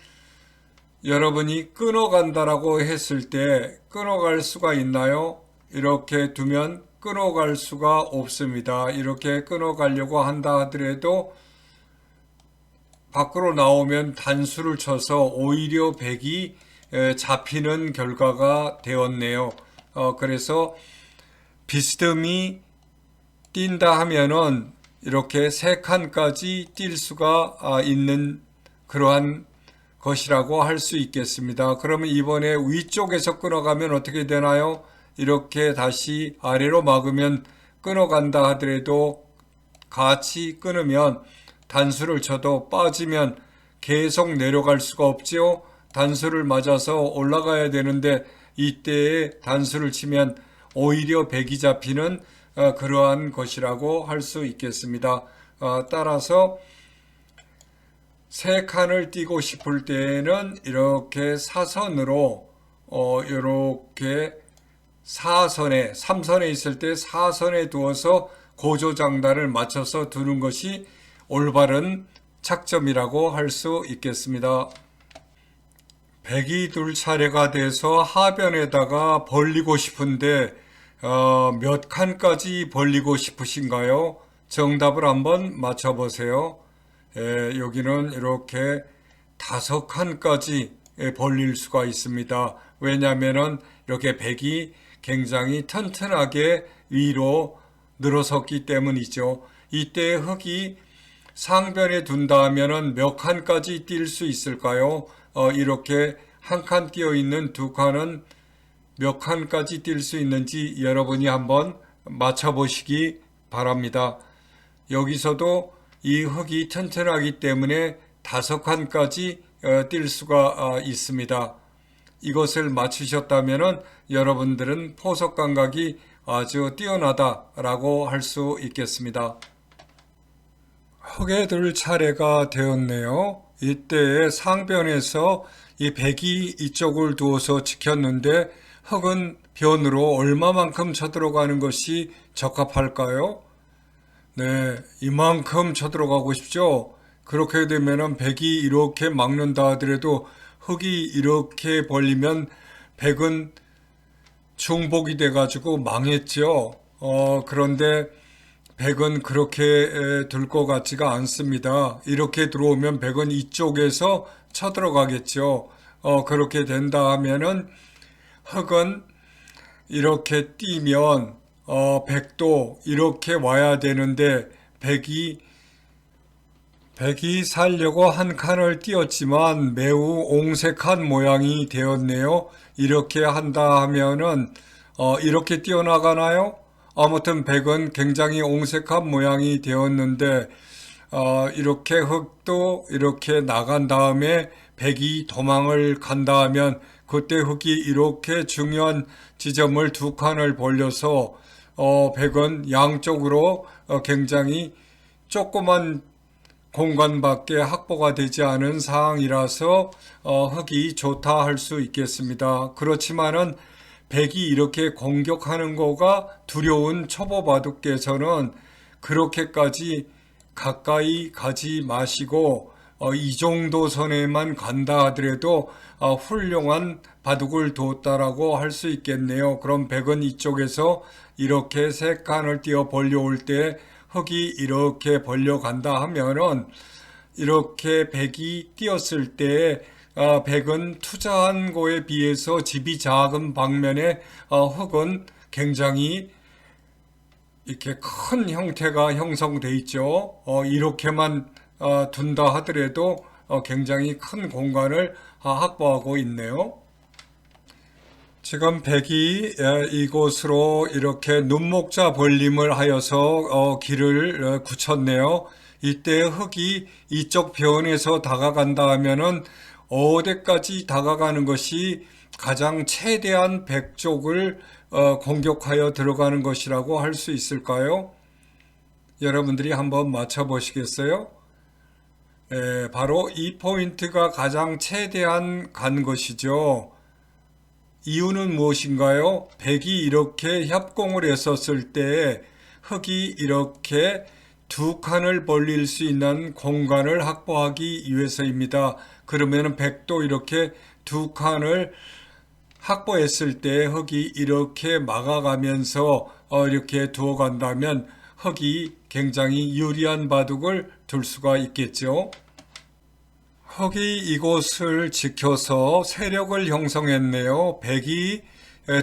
여러분이 끊어간다라고 했을 때 끊어갈 수가 있나요? 이렇게 두면 끊어갈 수가 없습니다. 이렇게 끊어가려고 한다 하더라도 밖으로 나오면 단수를 쳐서 오히려 백이 잡히는 결과가 되었네요. 그래서 비스듬히 뛴다 하면은 이렇게 세 칸까지 뛸 수가 있는 그러한 것이라고 할 수 있겠습니다. 그러면 이번에 위쪽에서 끊어가면 어떻게 되나요? 이렇게 다시 아래로 막으면 끊어간다 하더라도 같이 끊으면 단수를 쳐도 빠지면 계속 내려갈 수가 없지요. 단수를 맞아서 올라가야 되는데 이때에 단수를 치면 오히려 백이 잡히는 그러한 것이라고 할 수 있겠습니다. 따라서 세 칸을 띄고 싶을 때에는 이렇게 사선으로 이렇게 사선에 3선에 있을 때 사선에 두어서 고조장단을 맞춰서 두는 것이 올바른 착점이라고 할 수 있겠습니다. 백이 둘 차례가 돼서 하변에다가 벌리고 싶은데 몇 칸까지 벌리고 싶으신가요? 정답을 한번 맞춰보세요. 여기는 이렇게 5칸까지 벌릴 수가 있습니다. 왜냐하면 이렇게 백이 굉장히 튼튼하게 위로 늘어섰기 때문이죠. 이때 흙이 상변에 둔다 하면은 몇 칸까지 뛸 수 있을까요? 이렇게 한 칸 띄어 있는 두 칸은 몇 칸까지 뛸 수 있는지 여러분이 한번 맞춰보시기 바랍니다. 여기서도 이 흙이 튼튼하기 때문에 5칸까지 뛸 수가 있습니다. 이것을 맞추셨다면 여러분들은 포석 감각이 아주 뛰어나다라고 할 수 있겠습니다. 흙에 둘 차례가 되었네요. 이때에 상변에서 이 백이 이쪽을 두어서 지켰는데 흙은 변으로 얼마만큼 쳐들어가는 것이 적합할까요? 네, 이만큼 쳐들어가고 싶죠? 그렇게 되면은 백이 이렇게 막는다 하더라도 흙이 이렇게 벌리면 백은 중복이 돼가지고 망했죠. 그런데 백은 그렇게 둘 것 같지가 않습니다. 이렇게 들어오면 백은 이쪽에서 쳐들어가겠죠. 그렇게 된다 하면은 흑은 이렇게 뛰면 백도 이렇게 와야 되는데 백이 살려고 한 칸을 띄었지만 매우 옹색한 모양이 되었네요. 이렇게 한다 하면은 이렇게 뛰어나가나요? 아무튼 백은 굉장히 옹색한 모양이 되었는데 이렇게 흑도 이렇게 나간 다음에 백이 도망을 간다 하면 그때 흑이 이렇게 중요한 지점을 두 칸을 벌려서 백은 양쪽으로 굉장히 조그만 공간밖에 확보가 되지 않은 상황이라서 흑이 좋다 할 수 있겠습니다. 그렇지만은 백이 이렇게 공격하는 거가 두려운 초보 바둑께서는 그렇게까지 가까이 가지 마시고 이 정도 선에만 간다 하더라도 훌륭한 바둑을 뒀다라고 할 수 있겠네요. 그럼 백은 이쪽에서 이렇게 세 칸을 띄어 벌려올 때 흑이 이렇게 벌려간다 하면은 이렇게 백이 뛰었을 때 백은 투자한 거에 비해서 집이 작은 방면에 흑은 굉장히 이렇게 큰 형태가 형성돼 있죠. 이렇게만 둔다 하더라도 굉장히 큰 공간을 확보하고 있네요. 지금 백이 이곳으로 이렇게 눈목자 벌림을 하여서 길을 굳혔네요. 이때 흑이 이쪽 변에서 다가간다 하면은 어디까지 다가가는 것이 가장 최대한 백 쪽을 공격하여 들어가는 것이라고 할 수 있을까요? 여러분들이 한번 맞춰보시겠어요? 바로 이 포인트가 가장 최대한 간 것이죠. 이유는 무엇인가요? 백이 이렇게 협공을 했었을 때 흑이 이렇게 두 칸을 벌릴 수 있는 공간을 확보하기 위해서입니다. 그러면 백도 이렇게 두 칸을 확보했을 때 흑이 이렇게 막아가면서 이렇게 두어 간다면 흑이 굉장히 유리한 바둑을 둘 수가 있겠죠. 흑이 이곳을 지켜서 세력을 형성했네요. 백이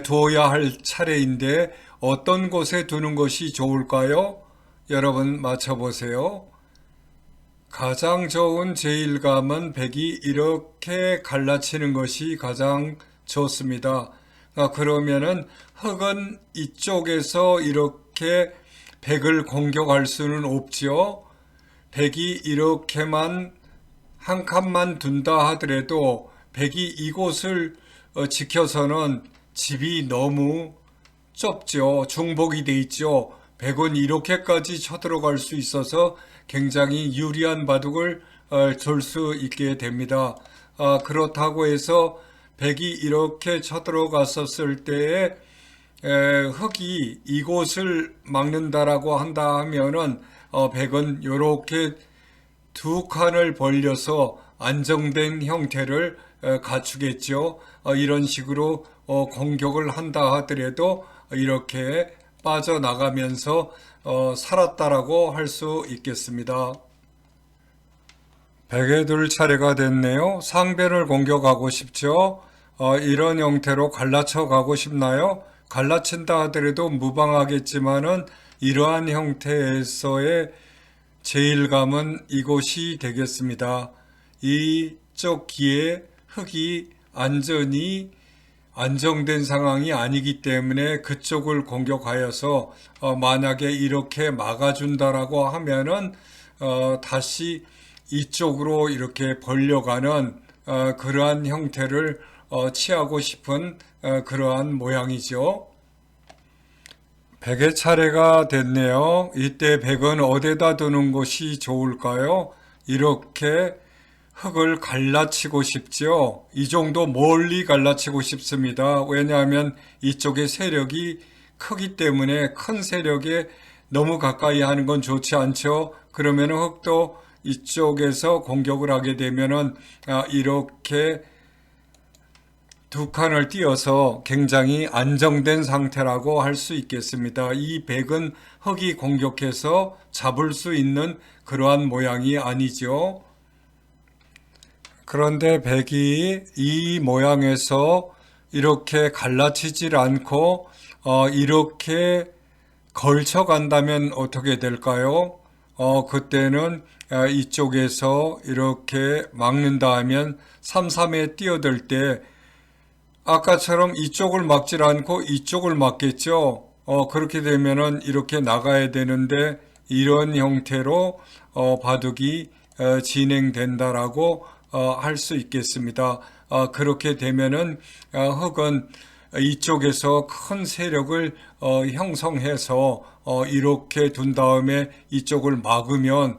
두어야 할 차례인데 어떤 곳에 두는 것이 좋을까요? 여러분 맞춰보세요. 가장 좋은 제일감은 백이 이렇게 갈라치는 것이 가장 좋습니다. 그러면은 흑은 이쪽에서 이렇게 백을 공격할 수는 없죠. 백이 이렇게만 한 칸만 둔다 하더라도 백이 이곳을 지켜서는 집이 너무 좁죠. 중복이 돼 있죠. 백은 이렇게까지 쳐들어갈 수 있어서 굉장히 유리한 바둑을 둘 수 있게 됩니다. 그렇다고 해서 백이 이렇게 쳐들어갔었을 때에 흑이 이곳을 막는다라고 한다 하면은 백은 이렇게 두 칸을 벌려서 안정된 형태를 갖추겠죠. 이런 식으로 공격을 한다 하더라도 이렇게 빠져나가면서 살았다라고 할 수 있겠습니다. 백에 둘 차례가 됐네요. 상변을 공격하고 싶죠. 이런 형태로 갈라쳐 가고 싶나요? 갈라친다 하더라도 무방하겠지만은 이러한 형태에서의 제일감은 이곳이 되겠습니다. 이쪽 기에 흑이 안전히 안정된 상황이 아니기 때문에 그쪽을 공격하여서 만약에 이렇게 막아준다라고 하면은 다시 이쪽으로 이렇게 벌려가는 그러한 형태를 취하고 싶은 그러한 모양이죠. 백의 차례가 됐네요. 이때 백은 어디다 두는 것이 좋을까요? 이렇게 흙을 갈라치고 싶죠. 이 정도 멀리 갈라치고 싶습니다. 왜냐하면 이쪽의 세력이 크기 때문에 큰 세력에 너무 가까이 하는 건 좋지 않죠. 그러면 흙도 이쪽에서 공격을 하게 되면은 이렇게 두 칸을 띄어서 굉장히 안정된 상태라고 할 수 있겠습니다. 이 백은 흑이 공격해서 잡을 수 있는 그러한 모양이 아니죠. 그런데 백이 이 모양에서 이렇게 갈라치질 않고 이렇게 걸쳐간다면 어떻게 될까요? 그때는 이쪽에서 이렇게 막는다 하면 3-3에 뛰어들 때 아까처럼 이쪽을 막질 않고 이쪽을 막겠죠. 그렇게 되면은 이렇게 나가야 되는데 이런 형태로 바둑이 진행된다라고 할 수 있겠습니다. 그렇게 되면은 흑은 이쪽에서 큰 세력을 형성해서 이렇게 둔 다음에 이쪽을 막으면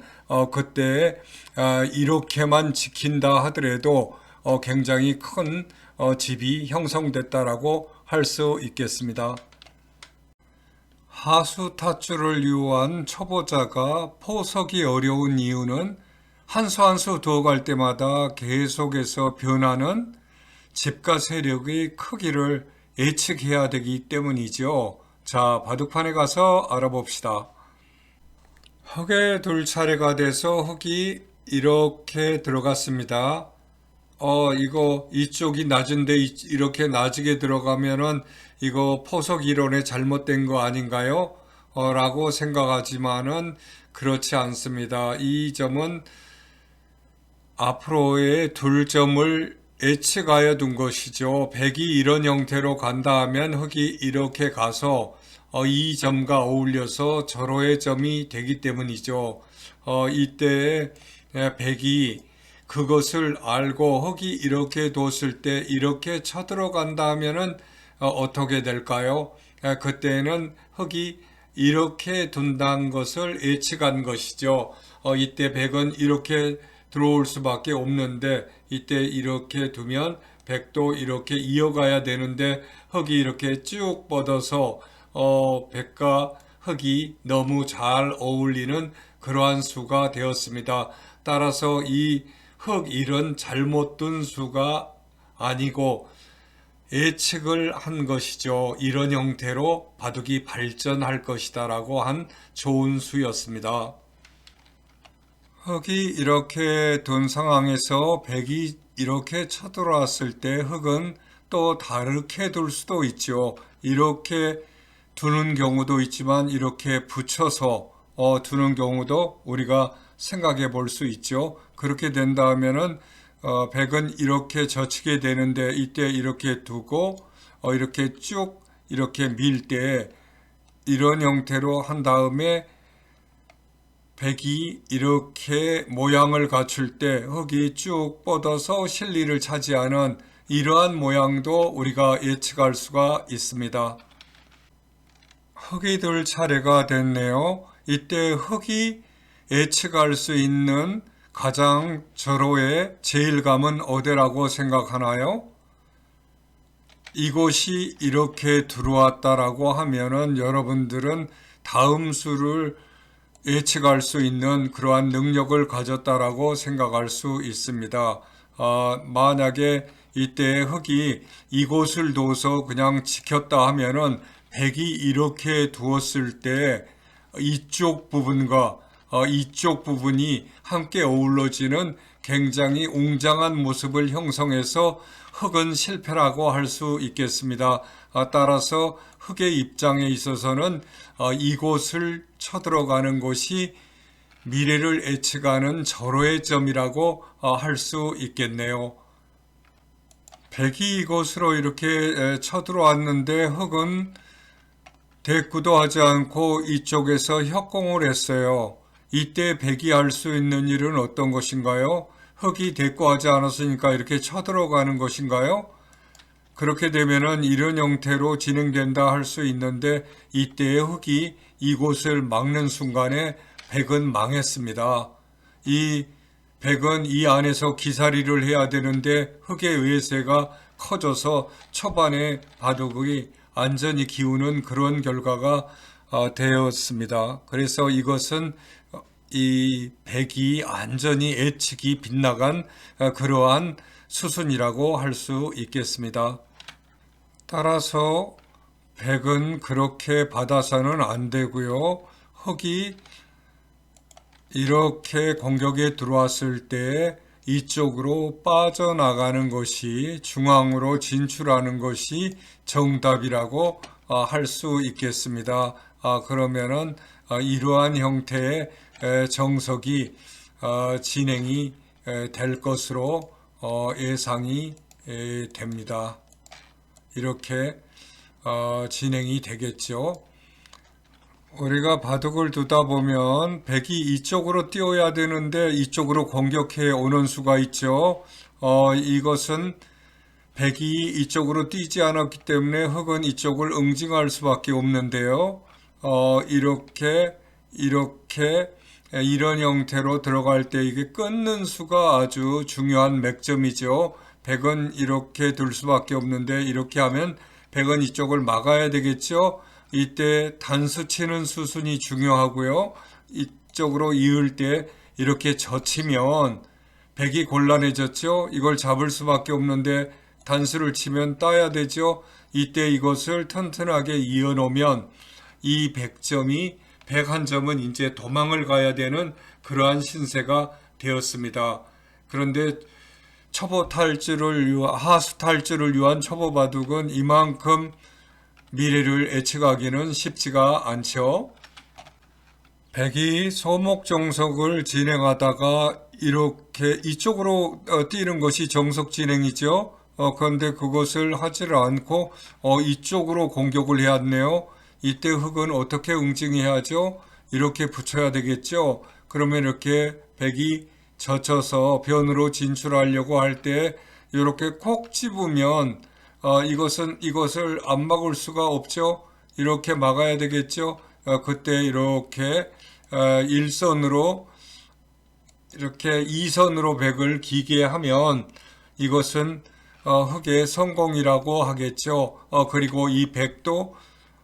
그때 이렇게만 지킨다 하더라도 굉장히 큰 집이 형성됐다라고 할 수 있겠습니다. 하수 탓줄을 이용한 초보자가 포석이 어려운 이유는 한 수 한 수 두어갈 때마다 계속해서 변하는 집과 세력의 크기를 예측해야 되기 때문이죠. 자, 바둑판에 가서 알아봅시다. 흑에 둘 차례가 돼서 흑이 이렇게 들어갔습니다. 이거 이쪽이 낮은데 이렇게 낮게 들어가면은 이거 포석 이론에 잘못된 거 아닌가요? 라고 생각하지만은 그렇지 않습니다. 이 점은 앞으로의 둘 점을 예측하여 둔 것이죠. 백이 이런 형태로 간다 하면 흑이 이렇게 가서 이 점과 어울려서 절호의 점이 되기 때문이죠. 이때 백이 그것을 알고 흑이 이렇게 뒀을 때 이렇게 쳐들어간다 하면은 어떻게 될까요? 그때는 흑이 이렇게 둔다는 것을 예측한 것이죠. 이때 백은 이렇게 들어올 수밖에 없는데 이때 이렇게 두면 백도 이렇게 이어가야 되는데 흑이 이렇게 쭉 뻗어서 백과 흑이 너무 잘 어울리는 그러한 수가 되었습니다. 따라서 이 흑 1은 잘못 둔 수가 아니고 예측을 한 것이죠. 이런 형태로 바둑이 발전할 것이다 라고 한 좋은 수였습니다. 흑이 이렇게 둔 상황에서 백이 이렇게 쳐들어왔을 때 흑은 또 다르게 둘 수도 있죠. 이렇게 두는 경우도 있지만 이렇게 붙여서 두는 경우도 우리가 생각해 볼 수 있죠. 그렇게 된다면은 백은 이렇게 젖히게 되는데 이때 이렇게 두고 이렇게 쭉 이렇게 밀 때 이런 형태로 한 다음에 백이 이렇게 모양을 갖출 때 흑이 쭉 뻗어서 실리를 차지하는 이러한 모양도 우리가 예측할 수가 있습니다. 흑이 둘 차례가 됐네요. 이때 흑이 예측할 수 있는 가장 절호의 제일감은 어디라고 생각하나요? 이곳이 이렇게 들어왔다라고 하면은 여러분들은 다음 수를 예측할 수 있는 그러한 능력을 가졌다라고 생각할 수 있습니다. 만약에 이때 흑이 이곳을 둬서 그냥 지켰다 하면은 백이 이렇게 두었을 때 이쪽 부분과 이쪽 부분이 함께 어우러지는 굉장히 웅장한 모습을 형성해서 흑은 실패라고 할 수 있겠습니다. 따라서 흑의 입장에 있어서는 이곳을 쳐들어가는 곳이 미래를 예측하는 절호의 점이라고 할 수 있겠네요. 백이 이곳으로 이렇게 쳐들어왔는데 흑은 대꾸도 하지 않고 이쪽에서 협공을 했어요. 이때 백이 할 수 있는 일은 어떤 것인가요? 흑이 대꾸하지 않았으니까 이렇게 쳐들어가는 것인가요? 그렇게 되면은 이런 형태로 진행된다 할 수 있는데 이때의 흑이 이곳을 막는 순간에 백은 망했습니다. 이 백은 이 안에서 기사리를 해야 되는데 흑의 외세가 커져서 초반에 바둑이 안전히 기우는 그런 결과가 되었습니다. 그래서 이것은 이 백이 안전히 예측이 빗나간 그러한 수순이라고 할 수 있겠습니다. 따라서 백은 그렇게 받아서는 안 되고요. 흑이 이렇게 공격에 들어왔을 때 이쪽으로 빠져나가는 것이 중앙으로 진출하는 것이 정답이라고 할 수 있겠습니다. 그러면은 이러한 형태의 정석이 진행이 될 것으로 예상이 됩니다. 이렇게 진행이 되겠죠. 우리가 바둑을 두다 보면 백이 이쪽으로 뛰어야 되는데 이쪽으로 공격해 오는 수가 있죠. 이것은 백이 이쪽으로 뛰지 않았기 때문에 흑은 이쪽을 응징할 수밖에 없는데요. 이렇게 이런 형태로 들어갈 때 이게 끊는 수가 아주 중요한 맥점이죠. 백은 이렇게 둘 수밖에 없는데 이렇게 하면 백은 이쪽을 막아야 되겠죠. 이때 단수 치는 수순이 중요하고요. 이쪽으로 이을 때 이렇게 젖히면 백이 곤란해졌죠. 이걸 잡을 수밖에 없는데 단수를 치면 따야 되죠. 이때 이것을 튼튼하게 이어놓으면 이 100점이 101점은 이제 도망을 가야 되는 그러한 신세가 되었습니다. 그런데 하수 탈주를 위한 초보 바둑은 이만큼 미래를 예측하기는 쉽지가 않죠. 백이 소목정석을 진행하다가 이렇게 이쪽으로 뛰는 것이 정석 진행이죠. 그런데 그것을 하지를 않고 이쪽으로 공격을 해왔네요. 이때 흑은 어떻게 응징해야 하죠? 이렇게 붙여야 되겠죠. 그러면 이렇게 백이 젖혀서 변으로 진출하려고 할 때 이렇게 콕 집으면 이것을 안 막을 수가 없죠. 이렇게 막아야 되겠죠. 그때 이렇게 일선으로 이렇게 이선으로 백을 기게 하면 이것은 흑의 성공이라고 하겠죠. 그리고 이 백도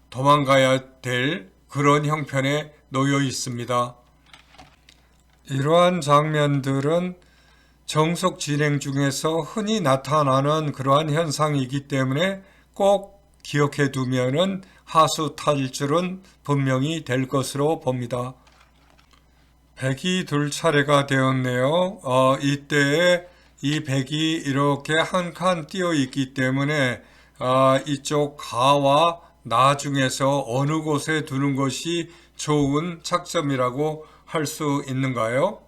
도망가야 될 그런 형편에 놓여 있습니다. 이러한 장면들은 정석 진행 중에서 흔히 나타나는 그러한 현상이기 때문에 꼭 기억해 두면은 하수 탈출은 분명히 될 것으로 봅니다. 백이 둘 차례가 되었네요. 이때에 이 백이 이렇게 한 칸 띄어 있기 때문에 이쪽 가와 나 중에서 어느 곳에 두는 것이 좋은 착점이라고 할 수 있는가요?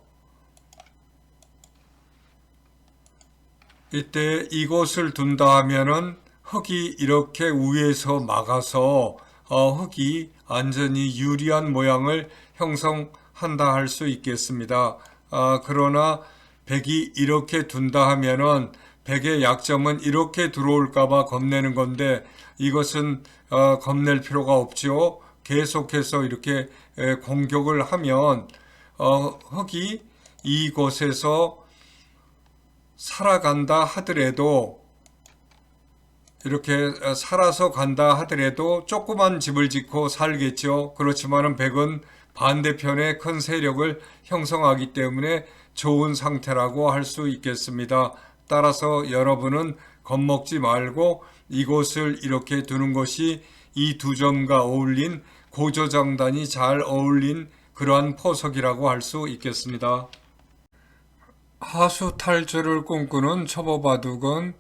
이때 이곳을 둔다 하면은 흑이 이렇게 위에서 막아서 흑이 완전히 유리한 모양을 형성한다 할 수 있겠습니다. 그러나 백이 이렇게 둔다 하면은 백의 약점은 이렇게 들어올까봐 겁내는 건데 이것은 겁낼 필요가 없죠. 계속해서 이렇게 공격을 하면 흑이 이곳에서 살아간다 하더라도 이렇게 살아서 간다 하더라도 조그만 집을 짓고 살겠죠. 그렇지만은 백은 반대편에 큰 세력을 형성하기 때문에 좋은 상태라고 할 수 있겠습니다. 따라서 여러분은 겁먹지 말고 이곳을 이렇게 두는 것이 이 두 점과 어울린 고조장단이 잘 어울린 그러한 포석이라고 할 수 있겠습니다. 하수 탈주를 꿈꾸는 초보 바둑은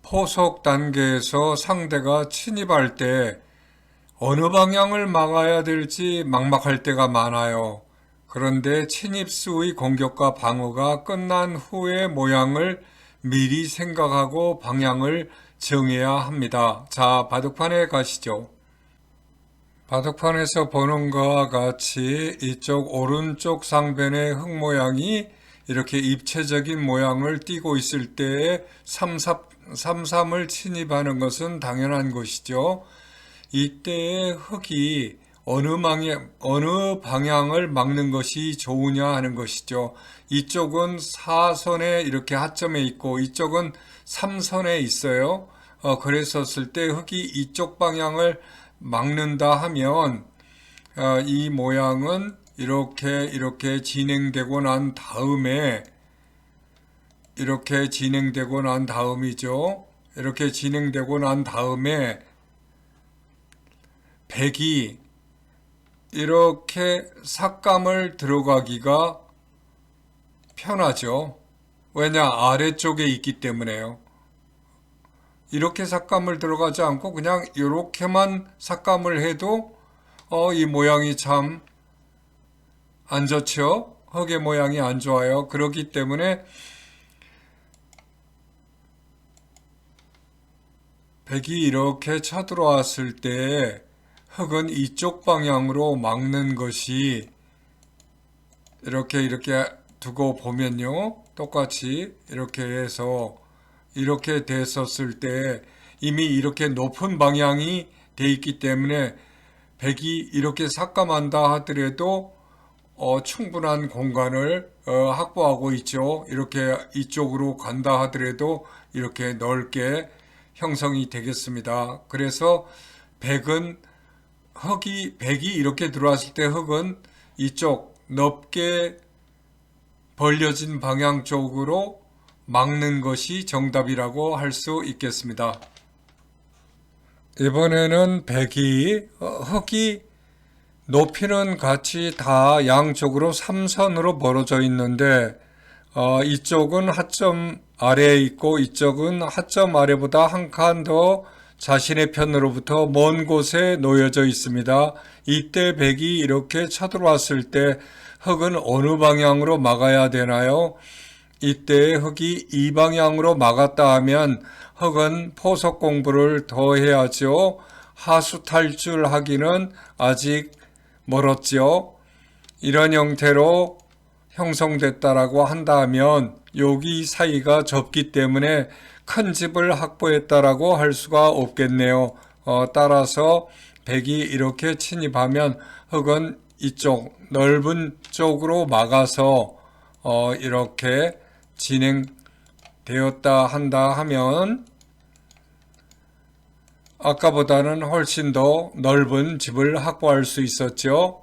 포석 단계에서 상대가 침입할 때 어느 방향을 막아야 될지 막막할 때가 많아요. 그런데 침입 수의 공격과 방어가 끝난 후의 모양을 미리 생각하고 방향을 정해야 합니다. 자, 바둑판에 가시죠. 바둑판에서 보는 것과 같이 이쪽 오른쪽 상변의 흙 모양이 이렇게 입체적인 모양을 띠고 있을 때에 3-3을 침입하는 것은 당연한 것이죠. 이때의 흙이 어느 방향을 막는 것이 좋으냐 하는 것이죠. 이쪽은 4선에 이렇게 하점에 있고 이쪽은 3선에 있어요. 그랬었을 때 흙이 이쪽 방향을 막는다 하면 이 모양은 이렇게 진행되고 난 다음에 이렇게 진행되고 난 다음이죠. 이렇게 진행되고 난 다음에 백이 이렇게 삭감을 들어가기가 편하죠. 왜냐? 아래쪽에 있기 때문에요. 이렇게 삭감을 들어가지 않고 그냥 이렇게만 삭감을 해도 이 모양이 참 안 좋죠. 흙의 모양이 안 좋아요. 그렇기 때문에 백이 이렇게 쳐들어왔을 때 흙은 이쪽 방향으로 막는 것이 이렇게 두고 보면요. 똑같이 이렇게 해서 이렇게 됐었을 때 이미 이렇게 높은 방향이 돼 있기 때문에 백이 이렇게 삭감한다 하더라도 충분한 공간을 확보하고 있죠. 이렇게 이쪽으로 간다 하더라도 이렇게 넓게 형성이 되겠습니다. 그래서 백이 이렇게 들어왔을 때 흙은 이쪽 넓게 벌려진 방향 쪽으로 막는 것이 정답이라고 할 수 있겠습니다. 이번에는 흙이 높이는 같이 다 양쪽으로 3선으로 벌어져 있는데 이쪽은 하점 아래에 있고 이쪽은 하점 아래보다 한 칸 더 자신의 편으로부터 먼 곳에 놓여져 있습니다. 이때 백이 이렇게 쳐들어왔을 때 흙은 어느 방향으로 막아야 되나요? 이때 흙이 이 방향으로 막았다 하면 흙은 포석 공부를 더 해야죠. 하수 탈출하기는 아직 멀었죠. 이런 형태로 형성됐다라고 한다면 여기 사이가 좁기 때문에 큰 집을 확보했다라고 할 수가 없겠네요. 따라서 백이 이렇게 침입하면 흙은 이쪽 넓은 쪽으로 막아서 이렇게 진행되었다 한다 하면 아까보다는 훨씬 더 넓은 집을 확보할 수 있었죠.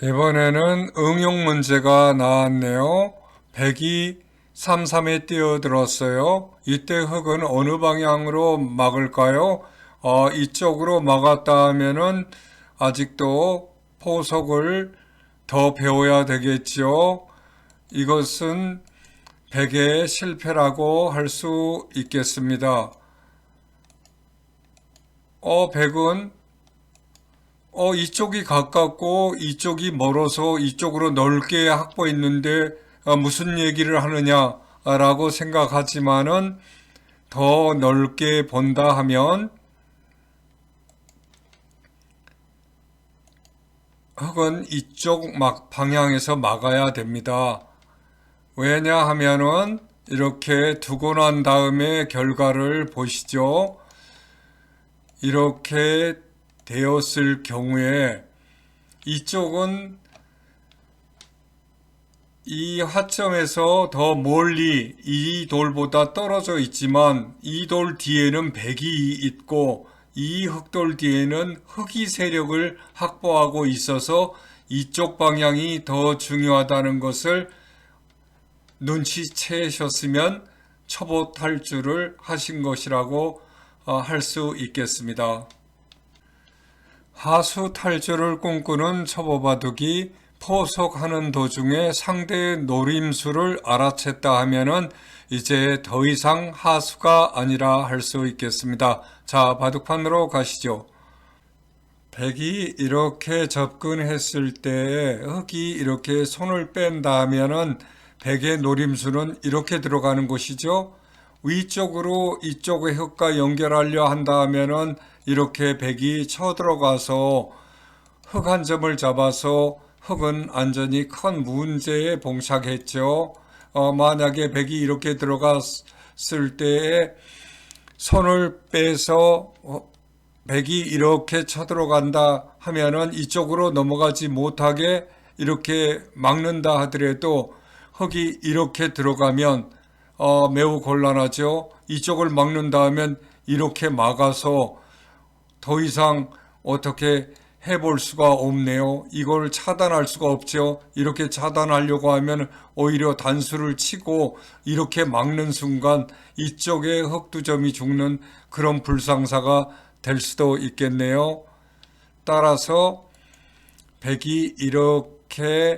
이번에는 응용 문제가 나왔네요. 백이 3,3에 뛰어들었어요. 이때 흙은 어느 방향으로 막을까요? 이쪽으로 막았다 하면은 아직도 포석을 더 배워야 되겠죠. 이것은 백의 실패라고 할 수 있겠습니다. 백은 이쪽이 가깝고 이쪽이 멀어서 이쪽으로 넓게 확보했는데 무슨 얘기를 하느냐라고 생각하지만은 더 넓게 본다 하면 흙은 이쪽 방향에서 막아야 됩니다. 왜냐하면은 이렇게 두고 난 다음에 결과를 보시죠. 이렇게 되었을 경우에 이쪽은 이 화점에서 더 멀리 이 돌보다 떨어져 있지만 이 돌 뒤에는 백이 있고 이 흙돌 뒤에는 흙이 세력을 확보하고 있어서 이쪽 방향이 더 중요하다는 것을 눈치채셨으면 초보 탈출을 하신 것이라고 할 수 있겠습니다. 하수 탈출을 꿈꾸는 초보 바둑이 포석하는 도중에 상대의 노림수를 알아챘다 하면은 이제 더 이상 하수가 아니라 할 수 있겠습니다. 자, 바둑판으로 가시죠. 백이 이렇게 접근했을 때 흙이 이렇게 손을 뺀다 하면은 백의 노림수는 이렇게 들어가는 것이죠. 위쪽으로 이쪽의 흙과 연결하려 한다 하면은 이렇게 백이 쳐들어가서 흙 한 점을 잡아서 흙은 완전히 큰 문제에 봉착했죠. 만약에 백이 이렇게 들어갔을 때에 손을 빼서 백이 이렇게 쳐들어간다 하면은 이쪽으로 넘어가지 못하게 이렇게 막는다 하더라도 흙이 이렇게 들어가면 매우 곤란하죠. 이쪽을 막는다 하면 이렇게 막아서 더 이상 어떻게 해볼 수가 없네요. 이걸 차단할 수가 없죠. 이렇게 차단하려고 하면 오히려 단수를 치고 이렇게 막는 순간 이쪽에 흑두점이 죽는 그런 불상사가 될 수도 있겠네요. 따라서 백이 이렇게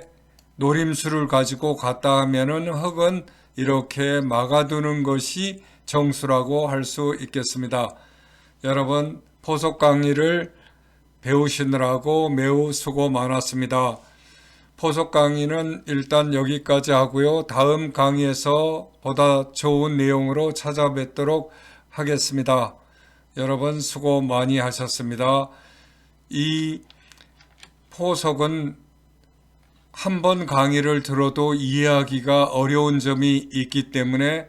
노림수를 가지고 갔다 하면은 흑은 이렇게 막아두는 것이 정수라고 할 수 있겠습니다. 여러분, 포석 강의를 배우시느라고 매우 수고 많았습니다. 포석 강의는 일단 여기까지 하고요. 다음 강의에서 보다 좋은 내용으로 찾아뵙도록 하겠습니다. 여러분 수고 많이 하셨습니다. 이 포석은 한 번 강의를 들어도 이해하기가 어려운 점이 있기 때문에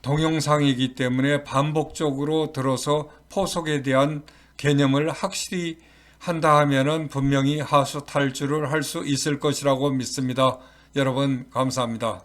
동영상이기 때문에 반복적으로 들어서 포석에 대한 개념을 확실히 한다 하면은 분명히 하수 탈주를 할 수 있을 것이라고 믿습니다. 여러분 감사합니다.